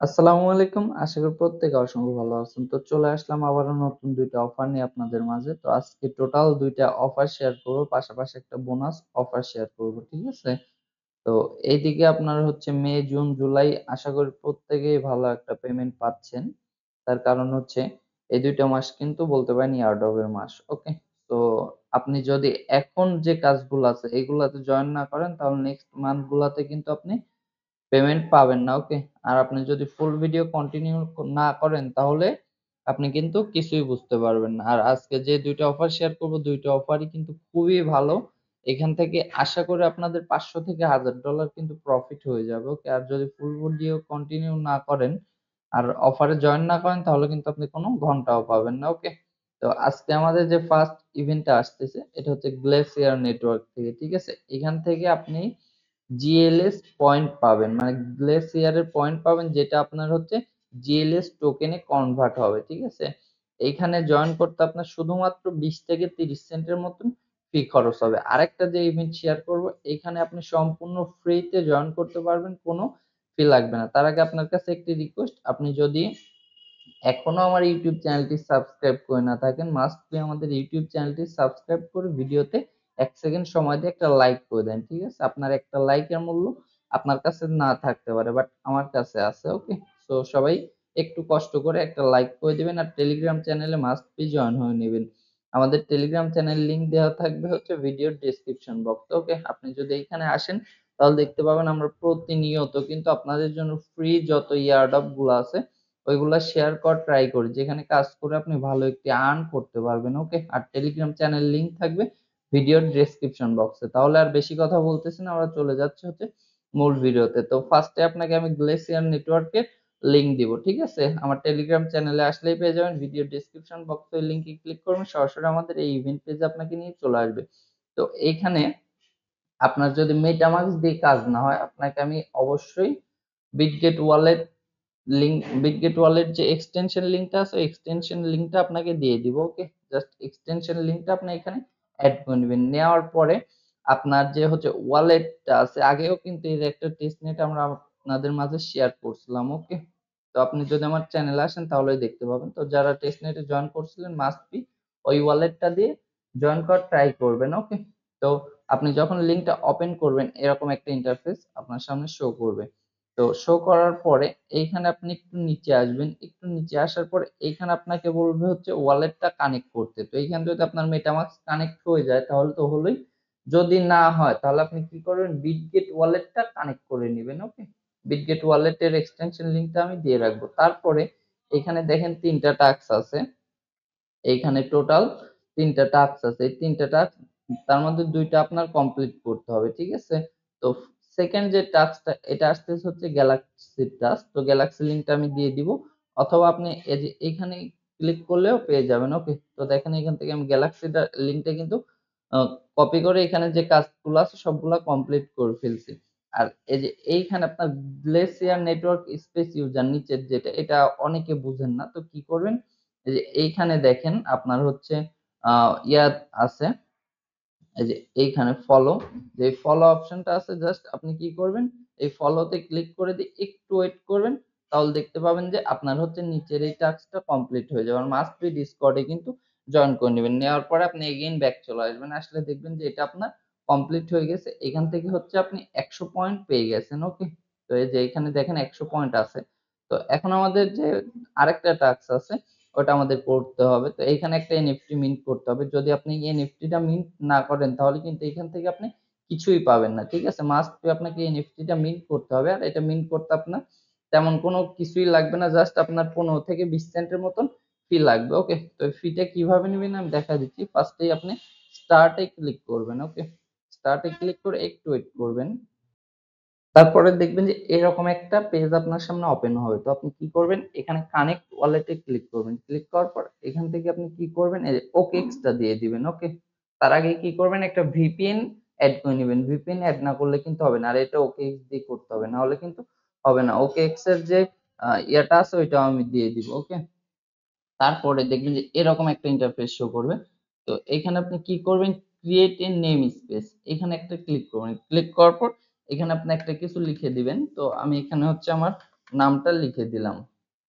আসসালামু আলাইকুম। আশা করি প্রত্যেকে অসংখ্য ভালো আছেন। তো চলে আসলাম আবারও নতুন ২ টা অফার নিয়ে আপনাদের মাঝে। তো আজকে টোটাল ২ টা অফার শেয়ার করব। পাশাপাশি একটা বোনাস অফার শেয়ার করব। ঠিক আছে? তো এইদিকে আপনার হচ্ছে মে, জুন, জুলাই আশা করি প্রত্যেকেই ভালো একটা পেমেন্ট পাচ্ছেন। তার কারণ হচ্ছে এই ২ টা মাস কিন্তু বলতে পারেন ইয়ারডগ এর মাস। ওকে? তো আপনি যদি এখন যে কাজগুলো আছে এগুলাতে জয়েন না করেন তাহলে নেক্সট মান্থ গুলাতে কিন্তু আপনি পেমেন্ট পাবেন না। ওকে? আর আপনি যদি ফুল ভিডিও কন্টিনিউ না করেন তাহলে আপনি কিন্তু কিছুই বুঝতে পারবেন না। আর আজকে যে ২ টা অফার শেয়ার করব ২ টা অফারই কিন্তু খুবই ভালো। এখান থেকে আশা করি আপনাদের $৫০০ থেকে $১,০০০ কিন্তু প্রফিট হয়ে যাবে। ওকে? আর যদি ফুল ভিডিও কন্টিনিউ না করেন আর অফারে জয়েন না করেন তাহলে কিন্তু আপনি কোনো ঘন্টাও পাবেন না। ওকে? তো আজকে আমাদের যে ফার্স্ট ইভেন্টটা আসতেছে এটা হচ্ছে গ্লেসিয়ার নেটওয়ার্ক থেকে। ঠিক আছে? এখান থেকে আপনি জিএলএস পয়েন্ট পাবেন, মানে গ্লেসিয়ারের পয়েন্ট পাবেন যেটা আপনার হচ্ছে জিএলএস টোকেনে কনভার্ট হবে। ঠিক আছে? এইখানে জয়েন করতে আপনার শুধুমাত্র 20 থেকে 30 সেন্টের মতন ফি খরচ হবে। আরেকটা যে ইভেন্ট শেয়ার করব এখানে আপনি সম্পূর্ণ ফ্রিতে জয়েন করতে পারবেন, কোনো ফি লাগবে না। তার আগে আপনার কাছে একটি রিকোয়েস্ট, আপনি যদি এখনো আমার ইউটিউব চ্যানেলটি সাবস্ক্রাইব করে না থাকেন মাস্ট বি আমাদের ইউটিউব চ্যানেলটি সাবস্ক্রাইব করে ভিডিওতে 1 সেকেন্ড সময় দিয়ে একটা লাইক করে দেন। ঠিক আছে? আপনার একটা লাইকের মূল্য আপনার কাছে না থাকতে পারে বাট আমার কাছে আছে। ওকে? সো সবাই একটু কষ্ট করে একটা লাইক করে দিবেন আর টেলিগ্রাম চ্যানেলে মাস্ট বি জয়েন হয়ে নেবেন। আমাদের টেলিগ্রাম চ্যানেল লিংক দেওয়া থাকবে হচ্ছে ভিডিওর ডেসক্রিপশন বক্সে। ওকে? আপনি যদি এইখানে আসেন তাহলে দেখতে পাবেন আমরা প্রতিনিয়ত কিন্তু আপনাদের জন্য ফ্রি যত ইয়ারড্রপ গুলো আছে ওইগুলা শেয়ার করার ট্রাই করি, যেখানে কাজ করে আপনি ভালো একটি আর্ন করতে পারবেন। ওকে? আর টেলিগ্রাম চ্যানেল লিংক থাকবে ভিডিওর ডেসক্রিপশন বক্সে। তাহলে আর বেশি কথা বলতেছি না, আমরা চলে যাচ্ছে হচ্ছে মূল ভিডিওতে। তো ফার্স্টে আপনাকে আমি গ্লেসিয়ার নেটওয়ার্কের লিংক দিব। ঠিক আছে? আমার টেলিগ্রাম চ্যানেলে আসলেই পেয়ে যাবেন, ভিডিও ডেসক্রিপশন বক্সে লিংকে ক্লিক করবেন সরাসরি আমাদের এই ইভেন্ট পেজে আপনাকে নিয়ে চলে আসবে। তো এইখানে আপনার যদি মেটামাস্ক দিয়ে কাজ না হয় আপনাকে আমি অবশ্যই Bitget wallet link, Bitget wallet যে এক্সটেনশন লিংকটা আছে ওই এক্সটেনশন লিংকটা আপনাকে দিয়ে দিব। ওকে? জাস্ট এক্সটেনশন লিংকটা আপনি এখানে অ্যাড করে নেবেন। নেওয়ার পরে আপনার যে হচ্ছে ওয়ালেটটা আছে, আগেও কিন্তু এর একটা টেস্ট নেট আমরা আপনাদের মাঝে শেয়ার করছিলাম। ওকে? তো আপনি যদি আমার চ্যানেলে আসেন তাহলেই দেখতে পাবেন। তো যারা টেস্ট নেটে জয়েন করছিলেন মাস্ট বি ওই ওয়ালেটটা দিয়ে জয়েন করার ট্রাই করবেন। ওকে? তো আপনি যখন লিংকটা ওপেন করবেন এরকম একটা ইন্টারফেস আপনার সামনে শো করবে। তো শো করার পরে এইখানে আপনি একটু নিচে আসবেন। একটু নিচে আসার পরে এইখানে আপনাকে বলবে হচ্ছে ওয়ালেটটা কানেক্ট করতে। তো এইখানে যদি আপনার মেটামাস্ক কানেক্ট হয়ে যায় তাহলে তো হলোই। যদি না হয় তাহলে আপনি কি করবেন, বিটগেট ওয়ালেটটা কানেক্ট করে নিবেন। ওকে? বিটগেট ওয়ালেটের এক্সটেনশন লিংকটা আমি দিয়ে রাখবো। তারপরে এখানে দেখেন ৩ টা টাস্ক আছে। এইখানে টোটাল ৩ টা টাস্ক আছে। এই ৩ টা টাস্ক তার মধ্যে ২ টা আপনার কমপ্লিট করতে হবে। ঠিক আছে? তো সেকেন্ড যে টাস্কটা এটা আসতেছে হচ্ছে গ্যালাক্সি টাস্ক। তো গ্যালাক্সি লিংকটা আমি দিয়ে দিব। অথবা আপনি এই যে এখানে ক্লিক করলেও পেয়ে যাবেন। ওকে? তো দেখেন এখান থেকে আমি গ্যালাক্সিটা লিংকটা কিন্তু আ কপি করে এখানে যে কাজগুলো আছে সবগুলা কমপ্লিট করে ফেলছি। আর এই যে এইখানে আপনার গ্লেসিয়ার নেটওয়ার্ক স্পেস ইউজার নিচের যেটা এটা অনেকে বুঝেন না। তো কি করবেন, এই যে এইখানে দেখেন আপনার হচ্ছে ইয়া আছে, এই যে এইখানে ফলো, যে ফলো অপশনটা আছে জাস্ট আপনি কি করবেন এই ফলোতে ক্লিক করে দিয়ে একটু ওয়েট করবেন, তাহলে দেখতে পাবেন যে আপনার হচ্ছে নিচের এই টাস্কটা কমপ্লিট হয়ে যাবে। আর মাস্ট বি ডিসকর্ডে কিন্তু জয়েন করে নেবেন। নেওয়ার পরে আপনি এগেইন ব্যাক চলে আসবেন। আসলে দেখবেন যে এটা আপনার কমপ্লিট হয়ে গেছে। এখান থেকে হচ্ছে আপনি 100 পয়েন্ট পেয়ে গেছেন। ওকে? তো এই যে এখানে দেখেন 100 পয়েন্ট আছে। তো এখন আমাদের যে আরেকটা টাস্ক আছে ওটা আমাদের করতে হবে। তো এইখানে একটা এনএফটি মিন্ট করতে হবে। যদি আপনি এনএফটিটা মিন্ট না করেন তাহলে কিন্তু এখান থেকে আপনি কিছুই পাবেন না। ঠিক আছে? মাস্ট বি আপনাকে এনএফটিটা মিন্ট করতে হবে। আর এটা মিন্ট করতে আপনার তেমন কোনো কিছুই লাগবে না। জাস্ট আপনার 15 থেকে 20 সেন্টের মতন ফি লাগবে। ওকে? তো ফিটা কিভাবে নিবেন আমি দেখায় দিচ্ছি। ফার্স্টেই আপনি স্টার্ট এ ক্লিক করবেন। ওকে? স্টার্ট এ ক্লিক করে একটু ওয়েট করবেন। তারপরে দেখবেন যে এরকম একটা পেজ আপনার সামনে ওপেন হবে। তো আপনি কি করবেন, এখানে কানেক্ট ওয়ালেট এ ক্লিক করবেন। ক্লিক করার পর এখান থেকে আপনি কি করবেন, এই যে OKX টা দিয়ে দিবেন। ওকে? তার আগে কি করবেন, একটা VPN এড করে নিবেন। VPN এড না করলে কিন্তু হবে না। আর এটা OKX দিয়ে করতে হবে, না হলে কিন্তু হবে না। OKX এর যে ইয়াটা আছে ওইটাও আমি দিয়ে দিব। ওকে? তারপরে দেখবেন যে এরকম একটা ইন্টারফেস শো করবে। তো এখানে আপনি কি করবেন, ক্রিয়েট এ নেম স্পেস এখানে একটা ক্লিক করবেন। ক্লিক করার পর এখানে আপনি একটা কিছু লিখে দিবেন। তো আমি এখানে হচ্ছে আমার নামটা লিখে দিলাম।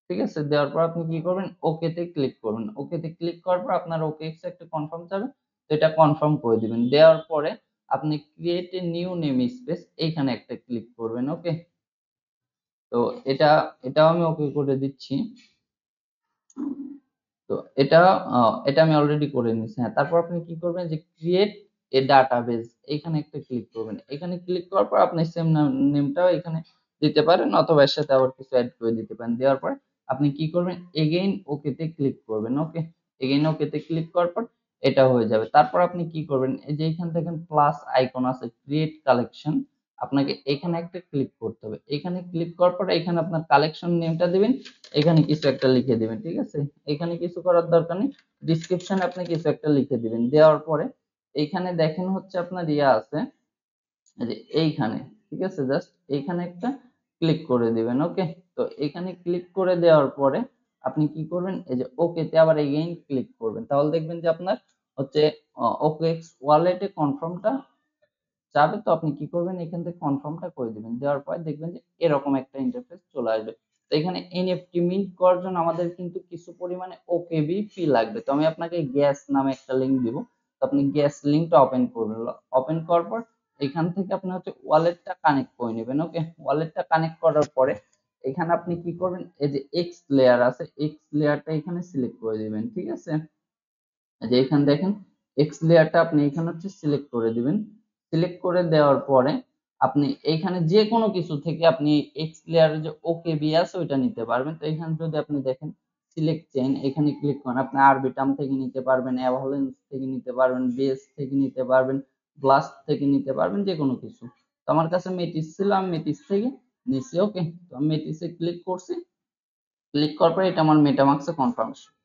ঠিক আছে, দেওয়ার পর আপনি কি করবেন, ওকে তে ক্লিক করবেন। ওকে তে ক্লিক করার পর আপনার ওকেএক্স একটা কনফার্ম যাবে, তো এটা কনফার্ম করে দিবেন। দেওয়ার পরে আপনি create a new name space এইখানে একটা ক্লিক করবেন। ওকে, তো এটাও আমি ওকে করে দিচ্ছি। তো এটা আমি অলরেডি করে নিয়েছি। হ্যাঁ, তারপর আপনি কি করবেন যে ক্রিয়েট এ ডাটাবেজ এখানে একটা ক্লিক করবেন। এখানে ক্লিক করার পর আপনি সেম নেমটাও এখানে দিতে পারেন, অথবা এর সাথে আবার কিছু অ্যাড করে দিতে পারেন। দেওয়ার পরে আপনি কি করবেন, এগেইন ওকে তে ক্লিক করবেন। ওকে, এগেইন ওকে তে ক্লিক করার পর এটা হয়ে যাবে। তারপর আপনি কি করবেন, এই যে এখান থেকে প্লাস আইকন আছে ক্রিয়েট কালেকশন, আপনাকে এখানে একটা ক্লিক করতে হবে। এখানে ক্লিক করার পর এখানে আপনার কালেকশন নেমটা দিবেন, এখানে কিছু একটা লিখে দিবেন। ঠিক আছে, এখানে কিছু করার দরকার নেই, ডিসক্রিপশনে আপনি কিছু একটা লিখে দিবেন। দেওয়ার পরে এইখানে দেখেন হচ্ছে আপনার ইয়া আছে, এই যে এইখানে, ঠিক আছে, জাস্ট এইখানে একটা ক্লিক করে দিবেন। ওকে, তো এখানে ক্লিক করে দেওয়ার পরে আপনি কি করবেন, এই যে ওকে তে আবার এগেইন ক্লিক করবেন। তাহলে দেখবেন যে আপনার হচ্ছে ওকেএক্স ওয়ালেটে কনফার্মটা যাবে। তো আপনি কি করবেন, এখান থেকে কনফার্মটা করে দিবেন। দেওয়ার পর দেখবেন যে এরকম একটা ইন্টারফেস চলে আসবে। তো এখানে এনএফটি মিন্ট করার জন্য আমাদের কিন্তু কিছু পরিমাণে ওকেবি ফি লাগবে। তো আমি আপনাকে গ্যাস নামে একটা লিংক দিব, তো আপনি গ্যাস লিংকটা ওপেন করবেন। ওপেন করার পর এখান থেকে আপনি হচ্ছে ওয়ালেটটা কানেক্ট করে নেবেন। ওকে, ওয়ালেটটা কানেক্ট করার পরে এখানে আপনি কি করবেন, এই যে এক্স লেয়ার আছে, এক্স লেয়ারটা এখানে সিলেক্ট করে দিবেন। ঠিক আছে, যে এখানে দেখেন এক্স লেয়ারটা আপনি এখানে হচ্ছে সিলেক্ট করে দিবেন। সিলেক্ট করে দেওয়ার পরে আপনি এইখানে যে কোনো কিছু থেকে আপনি এক্স লেয়ারের যে ওকেবি আছে ওইটা নিতে পারবেন। তো এখানে যদি আপনি দেখেন সিলেক্ট চেইন, এখানে ক্লিক করেন, আপনি আরবিটাম থেকে নিতে পারবেন, অ্যাভালেন্স থেকে নিতে পারবেন, বেস থেকে নিতে পারবেন, ব্লাস্ট থেকে নিতে পারবেন, যে কোনো কিছু। তো আমার কাছে মেটিস ছিল, আমি মেটিস থেকে নিছি। ওকে, তো আমি মেটিসে ক্লিক করছি। ক্লিক করার পরে এটা আমার মেটামাক্সে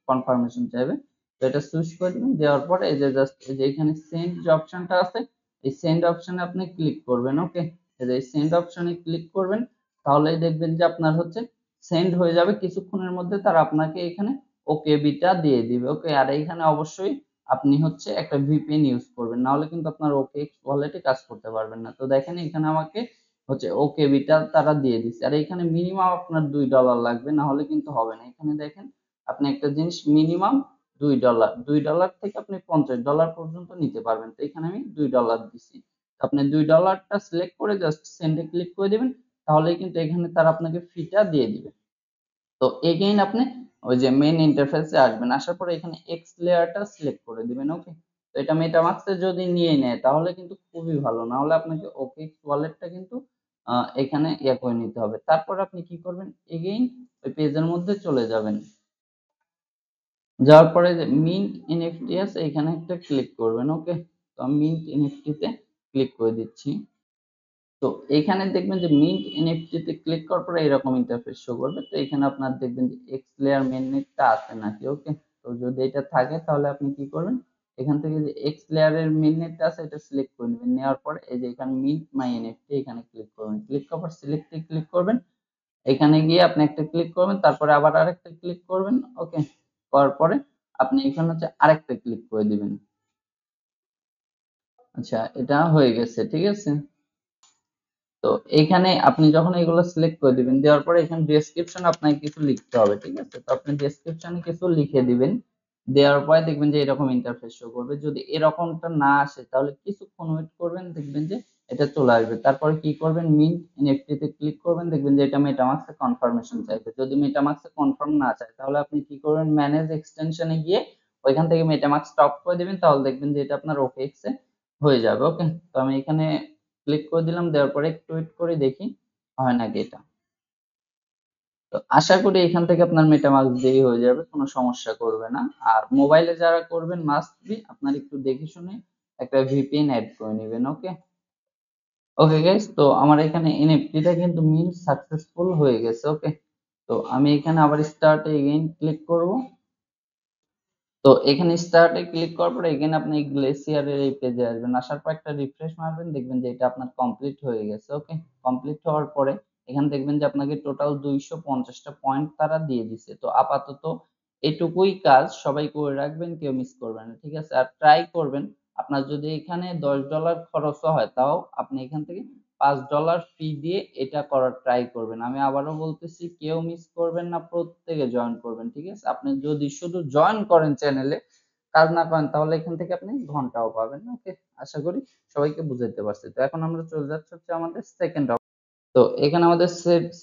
কনফার্মেশন চাইবে, তো এটা চুজ করে দিবেন। দেওয়ার পরে এই যে জাস্ট এই যে এখানে সেন্ড যে অপশনটা আছে, এই সেন্ড অপশনে আপনি ক্লিক করবেন। ওকে, এই যে সেন্ড অপশনে ক্লিক করবেন, তাহলেই দেখবেন যে আপনার হচ্ছে সেন্ড হয়ে যাবে। কিছুক্ষণের মধ্যে তারা আপনাকে এখানে ওকে বিটা দিয়ে দিবে। ওকে, আর এইখানে অবশ্যই আপনি হচ্ছে একটা ভিপিএন ইউজ করবেন, না হলে কিন্তু আপনার ওকে ওয়ালেটে কাজ করতে পারবেন না। তো দেখেন এখানে আমাকে হচ্ছে ওকে বিটা তারা দিয়ে দিচ্ছে, আর এখানে মিনিমাম আপনার $2 লাগবে, না হলে কিন্তু হবে না। এখানে দেখেন আপনি একটা জিনিস মিনিমাম $2 থেকে আপনি $50 পর্যন্ত নিতে পারবেন। তো এখানে আমি $2 দিছি। আপনি $2টা সিলেক্ট করে জাস্ট সেন্ডে ক্লিক করে দিবেন, তাহলেই কিন্তু এখানে তারা আপনাকে ফিটা দিয়ে দিবে। তো এগেইন আপনি ওই যে মেইন ইন্টারফেসে আসবেন, আসার পরে এখানে এক্স লেয়ারটা সিলেক্ট করে দিবেন। ওকে, তো এটা মেটামাস্কে যদি নিয়ে নেয় তাহলে কিন্তু খুবই ভালো, না হলে আপনাকে ওকেএক্স ওয়ালেটটা কিন্তু এখানে ইয়া করে নিতে হবে। তারপর আপনি কি করবেন, এগেইন ওই পেজের মধ্যে চলে যাবেন। যাওয়ার পরে যে মিন্ট এনএফটি আছে এখানে একটা ক্লিক করবেন। ওকে, তো আমি মিন্ট এনএফটি তে ক্লিক করে দিচ্ছি। তো এখানে দেখবেন যে মিন্ট এনএফটি তে ক্লিক করার পরে এরকম ইন্টারফেস শো করবে। তো এখানে আপনার দেখবেন যে এক্স লেয়ার মেইননেটটা আছে নাকি। ওকে, তো যদি এটা থাকে তাহলে আপনি কি করবেন, এখান থেকে যে এক্স লেয়ারের মেইননেটটা আছে এটা সিলেক্ট করে নেবেন। নেওয়ার পরে এই যে এখানে মিন্ট মাই এনএফটি এখানে ক্লিক করবেন। ক্লিক করার পর সিলেক্টে ক্লিক করবেন, এখানে গিয়ে আপনি একটা ক্লিক করবেন, তারপরে আবার আরেকটা ক্লিক করবেন। ওকে, করার পরে আপনি এখানে হচ্ছে আরেকটা ক্লিক করে দিবেন। আচ্ছা, এটা হয়ে গেছে। ঠিক আছে, তো এখানে আপনি যখন এগুলো সিলেক্ট করে দিবেন, দেওয়ার পরে এখানে ডেসক্রিপশন আপনাকে কিছু লিখতে হবে। ঠিক আছে, তো আপনি ডেসক্রিপশনে কিছু লিখে দিবেন। দেওয়ার পরে দেখবেন যে এরকম ইন্টারফেস শো করবে। যদি এরকমটা না আসে তাহলে কিছুক্ষণ ওয়েট করবেন, দেখবেন যে এটা চলে আসবে। তারপরে কি করবেন, মিন্ট এনএফটি তে ক্লিক করবেন, দেখবেন যে এটা মেটামাস্কে কনফার্মেশন চাইবে। যদি মেটামাস্কে কনফার্ম না চায় তাহলে আপনি কি করবেন, ম্যানেজ এক্সটেনশনে গিয়ে ওইখান থেকে মেটামাস্ক স্টপ করে দিবেন, তাহলে দেখবেন যে এটা আপনার ওকেএক্স এ হয়ে যাবে। ওকে, তো আমি এখানে ক্লিক করে দিলাম। দেওয়ার পরে একটু ওয়েট করে দেখি হয় নাকি এটা। তো আশা করি এখান থেকে আপনার মেটামাস্ক দিয়ে হয়ে যাবে, কোনো সমস্যা করবে না। আর মোবাইলে যারা করবেন মাস্ট বি আপনার একটু দেখে শুনে একটা ভিপিএন অ্যাড করে নেবেন। ওকে, ওকে গাইস, তো আমার এখানে এনএফটিটা কিন্তু মিন সাকসেসফুল হয়ে গেছে। ওকে, তো আমি এখানে আবার স্টার্ট এগেইন ক্লিক করব। তো এখানে স্টার্টে ক্লিক করার পরে এখানে আপনি গ্লেসিয়ারের এই পেজে আসবেন। আসার পর একটা রিফ্রেশ মারবেন, দেখবেন যে এটা আপনার কমপ্লিট হয়ে গেছে। ওকে, কমপ্লিট হওয়ার পরে এখানে দেখবেন যে আপনাকে টোটাল 250টা পয়েন্ট তারা দিয়ে দিছে। তো আপাতত এটুকুই কাজ, সবাই করে রাখবেন, কেউ মিস করবেন না। ঠিক আছে, আর ট্রাই করবেন আপনার যদি এখানে $10 খরচও হয় তাও আপনি এখান থেকে $5 ফি দিয়ে এটা করার ট্রাই করবেন। আমি আবারও বলতেছি, কেউ মিস করবেন না, প্রত্যেকে জয়েন করবেন, ঠিক আছে? আপনি যদি শুধু জয়েন করেন চ্যানেলে, কাজ না করেন, তাহলে এখান থেকে আপনি ঘন্টাও পাবেন না। ওকে, আশা করি সবাইকে বুঝাইতে পারছি। তো এখন আমরা চলে যাচ্ছি হচ্ছে আমাদের সেকেন্ড। তো এখানে আমাদের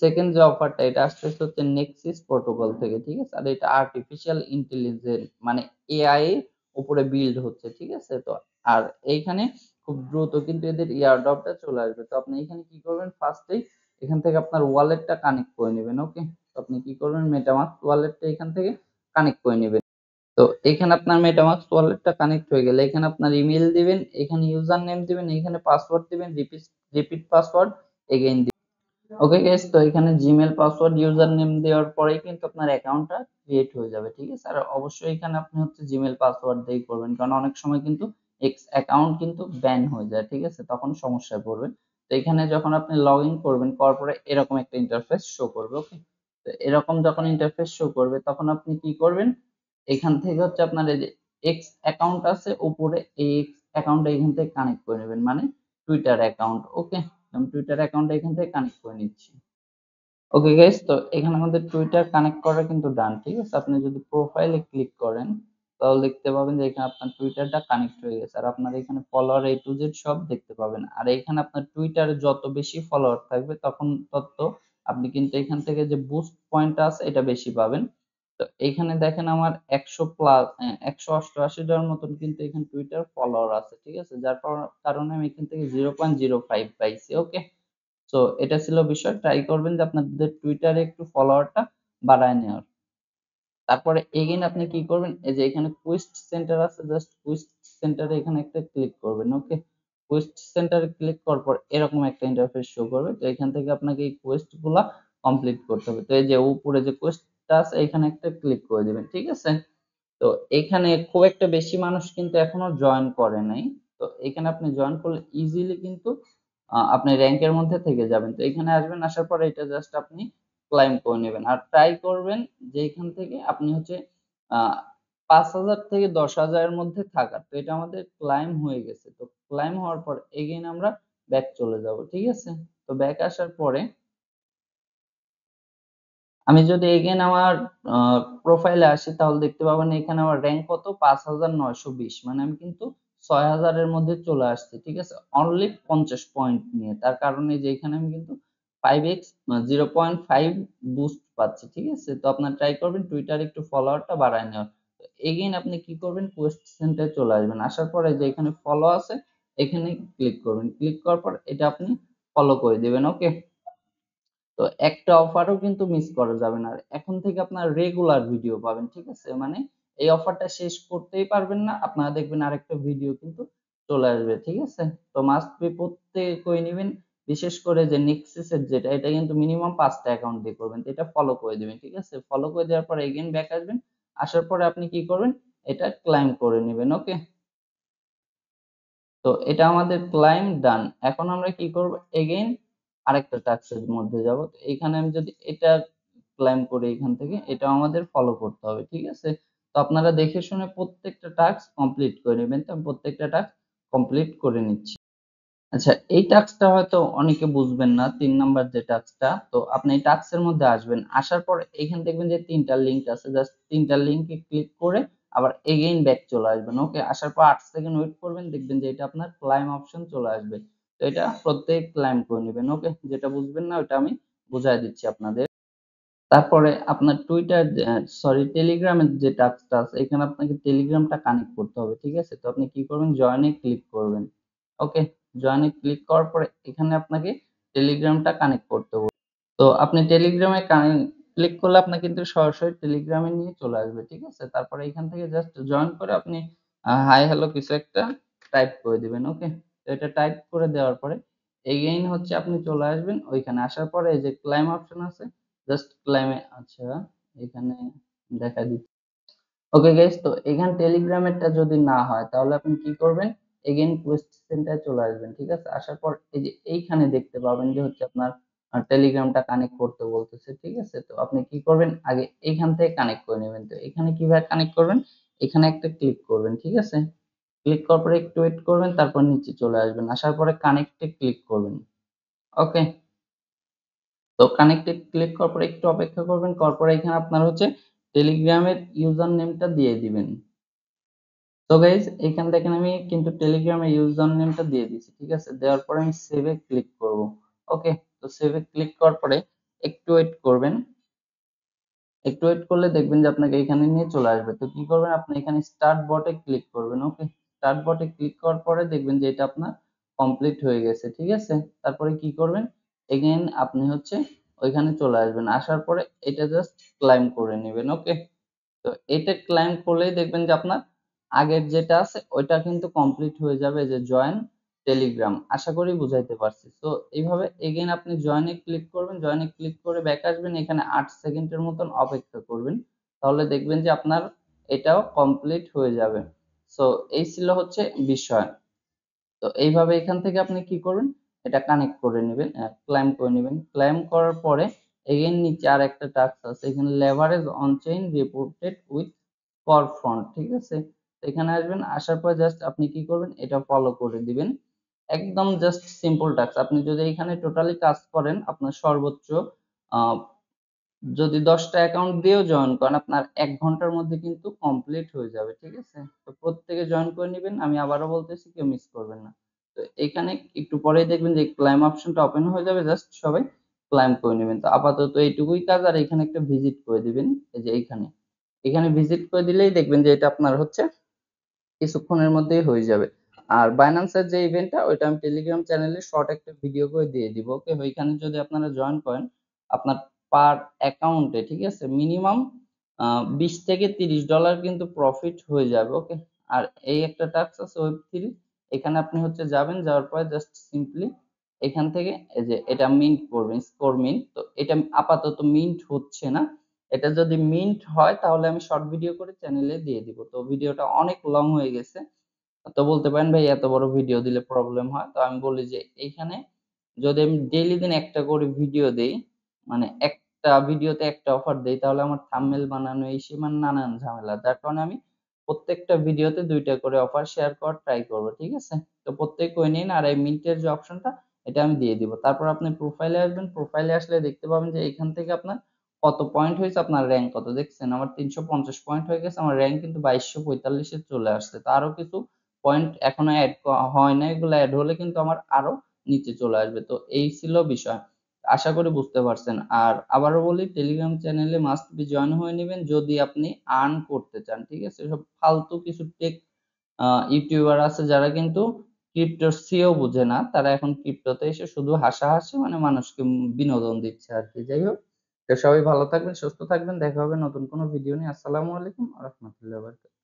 সেকেন্ড যে অফারটা, এটা আসতেছে হচ্ছে নেক্সিস প্রোটোকল থেকে, ঠিক আছে? আর এটা আর্টিফিশিয়াল ইন্টেলিজেন্স মানে এআই এর উপরে বিল্ড হচ্ছে, ঠিক আছে? তো আর এইখানে খুব দ্রুত কিন্তু এদের ইয়ারড্রপটা চলে আসবে। তো আপনি এখানে কি করবেন, ফার্স্টেই এখান থেকে আপনার ওয়ালেটটা কানেক্ট করে নেবেন। ওকে, তো আপনি কি করবেন, মেটামাস্ক ওয়ালেটটা এখান থেকে কানেক্ট করে নেবেন। তো এখানে আপনার মেটামাস্ক ওয়ালেটটা কানেক্ট হয়ে গেলে এখানে আপনার ইমেল দিবেন, এখানে ইউজার নেম দিবেন, এখানে পাসওয়ার্ড দিবেন, repeat repeat password again. Okay guys, তো এখানে জিমেল পাসওয়ার্ড ইউজার নেম দেওয়ার পরেই কিন্তু আপনার অ্যাকাউন্টটা ক্রিয়েট হয়ে যাবে, ঠিক আছে? আর অবশ্যই এখানে আপনি হচ্ছে জিমেল পাসওয়ার্ড দিয়েই করবেন, কারণ অনেক সময় কিন্তু এক্স অ্যাকাউন্ট কিন্তু ব্যান হয়ে যায়, ঠিক আছে? তখন সমস্যায় পড়বেন। তো এখানে যখন আপনি লগ ইন করবেন, করার পরে এরকম একটা ইন্টারফেস শো করবে। ওকে, তো এরকম যখন ইন্টারফেস শো করবে, তখন আপনি কি করবেন, এখান থেকে হচ্ছে আপনার এই যে এক্স অ্যাকাউন্ট আছে উপরে, এই এক্স অ্যাকাউন্টটা এখান থেকে কানেক্ট করে নেবেন, মানে টুইটার অ্যাকাউন্ট। ওকে, আমি টুইটার অ্যাকাউন্ট এখান থেকে কানেক্ট করে নিচ্ছি। ওকে গাইস, তো এখানে আমাদের টুইটার কানেক্ট করা কিন্তু ডান, ঠিক আছে? আপনি যদি প্রোফাইলে ক্লিক করেন, তাহলে দেখতে পাবেন যে এখানে আপনার টুইটারটা কানেক্ট হয়ে গেছে, আর আপনার এখানে ফলোয়ার এ টু জেড সব দেখতে পাবেন। আর এখানে আপনার টুইটারে যত বেশি ফলোয়ার থাকবে, তখন তত আপনি কিন্তু এখান থেকে যে বুস্ট পয়েন্ট আছে এটা বেশি পাবেন। তো এখানে দেখেন আমার 100 প্লাস 188টার মতন কিন্তু এখানে টুইটার ফলোয়ার আছে, ঠিক আছে? যার কারণে আমি এখান থেকে 0.05 পাইছি। ওকে, তো এটা ছিল বিষয়। ট্রাই করবেন যে আপনাদের টুইটারে একটু ফলোয়ারটা বাড়ায় নেওয়ার। তারপরে এগেইন আপনি কি করবেন, এই যে এখানে কুইস্ট সেন্টার আছে, জাস্ট কুইস্ট সেন্টারে এখানে একটা ক্লিক করবেন। ওকে, কুইস্ট সেন্টারে ক্লিক করার পর এরকম একটা ইন্টারফেস শো করবে। তো এখান থেকে আপনাকে এই কোয়েস্ট গুলা কমপ্লিট করতে হবে। তো এই যে উপরে যে কোয়েস্টটা আছে, এখানে একটা ক্লিক করে দিবেন, ঠিক আছে? তো এখানে খুব একটা বেশি মানুষ কিন্তু এখনো জয়েন করে নাই। তো এখানে আপনি জয়েন করলে ইজিলি কিন্তু আপনি র্যাঙ্কের মধ্যে থেকে যাবেন। তো এখানে আসবেন, আসার পরে এটা জাস্ট আপনি ক্লাইম করে নেবেন, আর ট্রাই করবেন যে এখান থেকে আপনি হচ্ছে 5,000 থেকে 10,000 এর মধ্যে থাকার। তো এটা আমাদের ক্লাইম হয়ে গেছে। তো ক্লাইম হওয়ার পর এগেইন আমরা ব্যাক চলে যাব, ঠিক আছে? তো ব্যাক আসার পরে আমি যদি এগেইন আমার প্রোফাইলে আসি, তাহলে দেখতে পাবেন এখানে আমার র্যাঙ্ক কত, 5,920। মানে আমি কিন্তু 6,000 এর মধ্যে চলে আসছি, ঠিক আছে? অনলি 50 পয়েন্ট নিয়ে। তার কারণে যে এখানে আমি কিন্তু 5x 0.5 বুস্ট পাচ্ছি, ঠিক আছে? তো আপনার ট্রাই করবেন টুইটার একটু ফলোয়ারটা বাড়ায় নেওয়ার। তো এগেইন আপনি কি করবেন, কোয়েস্ট সেন্টারে চলে আসবেন। আসার পরে যে এখানে ফলো আছে, এখানে ক্লিক করবেন। ক্লিক করার পর এটা আপনি ফলো করে দিবেন। ওকে, তো একটা অফারও কিন্তু মিস করা যাবে না। আর এখন থেকে আপনার রেগুলার ভিডিও পাবেন, ঠিক আছে? মানে এই অফারটা শেষ করতেই পারবেন না, আপনারা দেখবেন আরেকটা ভিডিও কিন্তু চলে আসবে, ঠিক আছে? তো মাস্ট বি প্রত্যেকে করে নেবেন। বিশেষ করে যে নেক্সাস এর যেটা, এটা কিন্তু মিনিমাম 5টা অ্যাকাউন্ট দিয়ে করবেন। তো এটা ফলো করে দিবেন, ঠিক আছে? ফলো করে দেওয়ার পর এগেইন ব্যাক আসবেন। আসার পরে আপনি কি করবেন, এটা ক্লাইম করে নেবেন। ওকে, তো এটা আমাদের ক্লাইম ডান। এখন আমরা কি করব, এগেইন আরেকটা টাস্কের মধ্যে যাব। তো এখানে আমি যদি এটা ক্লাইম করি এখান থেকে, এটা আমাদের ফলো করতে হবে, ঠিক আছে? তো আপনারা দেখে শুনে প্রত্যেকটা টাস্ক কমপ্লিট করে নেবেন। তো আমি প্রত্যেকটা টাস্ক কমপ্লিট করে নিচ্ছি। আচ্ছা, এই টাস্কটা হয়তো অনেকে বুঝবেন না, 3 নাম্বার যে টাস্কটা। তো আপনি এই টাস্কের মধ্যে আসবেন, আসার পর এখানে দেখবেন যে 3টা লিঙ্ক আছে, জাস্ট 3টা লিঙ্কে ক্লিক করে আবার এগেইন ব্যাক চলে আসবেন। ওকে, আসার পর 8 সেকেন্ড ওয়েট করবেন, দেখবেন যে এটা আপনার ক্লাইম অপশন চলে আসবে। তো এটা প্রত্যেক ক্লাইম করে নেবেন। ওকে, যেটা বুঝবেন না ওটা আমি বুঝাই দিচ্ছি আপনাদের। তারপরে আপনার টুইটার, সরি, টেলিগ্রামের যে টাস্কটা আছে, এখানে আপনাকে টেলিগ্রামটা কানেক্ট করতে হবে, ঠিক আছে? তো আপনি কি করবেন, জয়েনে ক্লিক করবেন। ওকে, জয়েনে ক্লিক করার পরে এখানে আপনাকে টেলিগ্রামটা কানেক্ট করতে হবে। তো আপনি টেলিগ্রামে ক্লিক করলে আপনাকে কিন্তু সরাসরি টেলিগ্রামে নিয়ে চলে আসবে, ঠিক আছে? তারপরে এখান থেকে জাস্ট জয়েন করে আপনি হাই হ্যালো কিছু একটা টাইপ করে দিবেন। ওকে, তো এটা টাইপ করে দেওয়ার পরে এগেইন হচ্ছে আপনি চলে আসবেন। ওইখানে আসার পরে এই যে ক্লাইম অপশন আছে, জাস্ট ক্লাইমে, আচ্ছা এখানে দেখা দিচ্ছে। ওকে গাইস, তো এখানে টেলিগ্রামেরটা যদি না হয়, তাহলে আপনি কি করবেন, এগেইন কোয়েস্ট সেন্টারে চলে আসবেন, ঠিক আছে? আসার পর এই যে এইখানে দেখতে পাবেন যে হচ্ছে আপনার টেলিগ্রামটা কানেক্ট করতে বলতেছে, ঠিক আছে? তো আপনি কি করবেন, আগে এইখান থেকে কানেক্ট করে নেবেন। তো এখানে কিভাবে কানেক্ট করবেন, এখানে একটা ক্লিক করবেন, ঠিক আছে? ক্লিক করার পরে একটু ওয়েট করবেন, তারপর নিচে চলে আসবেন। আসার পরে কানেক্টে ক্লিক করবেন। ওকে, তো কানেক্টে ক্লিক করার পরে একটু অপেক্ষা করবেন, করার পরে এখানে আপনার হচ্ছে টেলিগ্রামের ইউজার নেমটা দিয়ে দিবেন। তো গাইজ এখানে দেখেন আমি কিন্তু টেলিগ্রামের ইউজার নেমটা দিয়ে দিয়েছি, ঠিক আছে? দেওয়ার পরে আমি সেভে ক্লিক করব। ওকে, তো সেভে ক্লিক করার পরে একটু ওয়েট করবেন। একটু ওয়েট করলে দেখবেন যে আপনাকে এখানে নিয়ে চলে আসবে। তো কি করবেন, আপনি এখানে স্টার্ট বটে ক্লিক করবেন। ওকে, স্টার্ট বটে ক্লিক করার পরে দেখবেন যে এটা আপনার কমপ্লিট হয়ে গেছে, ঠিক আছে? তারপরে কি করবেন, এগেইন আপনি হচ্ছে ওইখানে চলে আসবেন, আসার পরে এটা জাস্ট ক্লাইম করে নেবেন। ওকে, তো এটা ক্লাইম করলেই দেখবেন যে আপনার আগের যেটা আছে ওইটা কিন্তু কমপ্লিট হয়ে যাবে, যে জয়েন টেলিগ্রাম। আশা করি বুঝাইতে পারছি। তো এইভাবে এগেইন আপনি জয়েনে ক্লিক করবেন, জয়েনে ক্লিক করে ব্যাক আসবেন, এখানে 8 সেকেন্ডের মতন অপেক্ষা করবেন, তাহলে দেখবেন যে আপনার এটাও কমপ্লিট হয়ে যাবে। সো এই ছিল হচ্ছে বিষয়। তো এইভাবে এখান থেকে আপনি কি করবেন, এটা কানেক্ট করে নেবেন, ক্লাইম করে নেবেন। ক্লাইম করার পরে এগেইন নিচে আর একটা টাস্ক আছে, এখানে leverage on chain reported with for front, ঠিক আছে? তো এখানে আসবেন, আসার পর জাস্ট আপনি কি করবেন, এটা ফলো করে দিবেন। একদম জাস্ট সিম্পল টাস্ক। আপনি যদি এখানে টোটালি কাজ করেন, আপনার সর্বোচ্চ আহ, যদি 10টা অ্যাকাউন্ট দিয়েও জয়েন করেন, আপনার 1 ঘন্টার মধ্যে কিন্তু কমপ্লিট হয়ে যাবে, ঠিক আছে? তো প্রত্যেকে জয়েন করে নেবেন, আমি আবারও বলতেছি, কেউ মিস করবেন না। তো এখানে একটু পরেই দেখবেন যে ক্লাইম অপশনটা ওপেন হয়ে যাবে, জাস্ট সবাই ক্লাইম করে নেবেন। তো আপাতত এইটুকুই কাজ, আর এখানে একটা ভিজিট করে দিবেন, এই যে এইখানে, এখানে ভিজিট করে দিলেই দেখবেন যে এটা আপনার হচ্ছে কিছুক্ষণের মধ্যেই হয়ে যাবে। আর বাইন্যান্সের যে ইভেন্টটা, ওইটা আমি টেলিগ্রাম চ্যানেলে শর্ট একটা ভিডিও করে দিয়ে দিব। ওকে, ওইখানে যদি আপনারা জয়েন করেন, আপনার পার অ্যাকাউন্টে, ঠিক আছে, মিনিমাম 20 থেকে 30 ডলার কিন্তু প্রফিট হয়ে যাবে। ওকে, আর এই একটা টাস্ক আছে ওয়েব 3, এখানে আপনি হচ্ছে যাবেন, যাওয়ার পরে জাস্ট সিম্পলি এখান থেকে এই যে এটা মিন্ট করবেন, স্কোর মিন্ট। তো এটা আপাতত মিন্ট হচ্ছে না, এটা যদি মিন্ট হয় তাহলে আমি শর্ট ভিডিও করে চ্যানেলে দিয়ে দিব। তো ভিডিওটা অনেক লং হয়ে গেছে, তো বলতে পারেন ভাই এত বড় ভিডিও দিলে প্রবলেম হয়। তো আমি বলি যে এইখানে যদি আমি ডেইলি দিন একটা করে ভিডিও দেই, মানে একটা ভিডিওতে একটা অফার দেই, তাহলে আমার থাম্বনেল বানানো এই সেই মানে নানান ঝামেলা, যার কারণে আমি প্রত্যেকটা ভিডিওতে 2টা করে অফার শেয়ার করার ট্রাই করব, ঠিক আছে? তো প্রত্যেক করে নিন, আর এই মিন্টের যে অপশনটা এটা আমি দিয়ে দিব। তারপর আপনি প্রোফাইলে আসবেন, প্রোফাইলে আসলে দেখতে পাবেন যে এখান থেকে আপনার কত পয়েন্ট হয়েছে, আপনার র্যাঙ্ক কত। দেখছেন আমার 350 পয়েন্ট হয়ে গেছে, আমার র্যাঙ্ক কিন্তু 2245-এ চলে আসছে। তো আরো কিছু পয়েন্ট এখনো অ্যাড হয় না, এগুলো অ্যাড হলে কিন্তু আমার আরো নিচে চলে আসবে। তো এই ছিল বিষয়, আশা করি বুঝতে পারছেন। আর আবারও বলি, টেলিগ্রাম চ্যানেলে মাস্ট বি জয়েন হয়ে নেবেন যদি আপনি আর্ন করতে চান, ঠিক আছে? সব ফালতু কিছু টেক ইউটিউবার আছে যারা কিন্তু ক্রিপ্টোর সিও বুঝে না, তারা এখন ক্রিপ্টোতে এসে শুধু হাসাহাসি মানে মানুষকে বিনোদন দিচ্ছে আর কি। যাই হোক, তো সবাই ভালো থাকবেন, সুস্থ থাকবেন, দেখা হবে নতুন কোনো ভিডিও নিয়ে। আসসালামু আলাইকুম ওয়া রাহমাতুল্লাহি ওয়া বারাকাতুহু।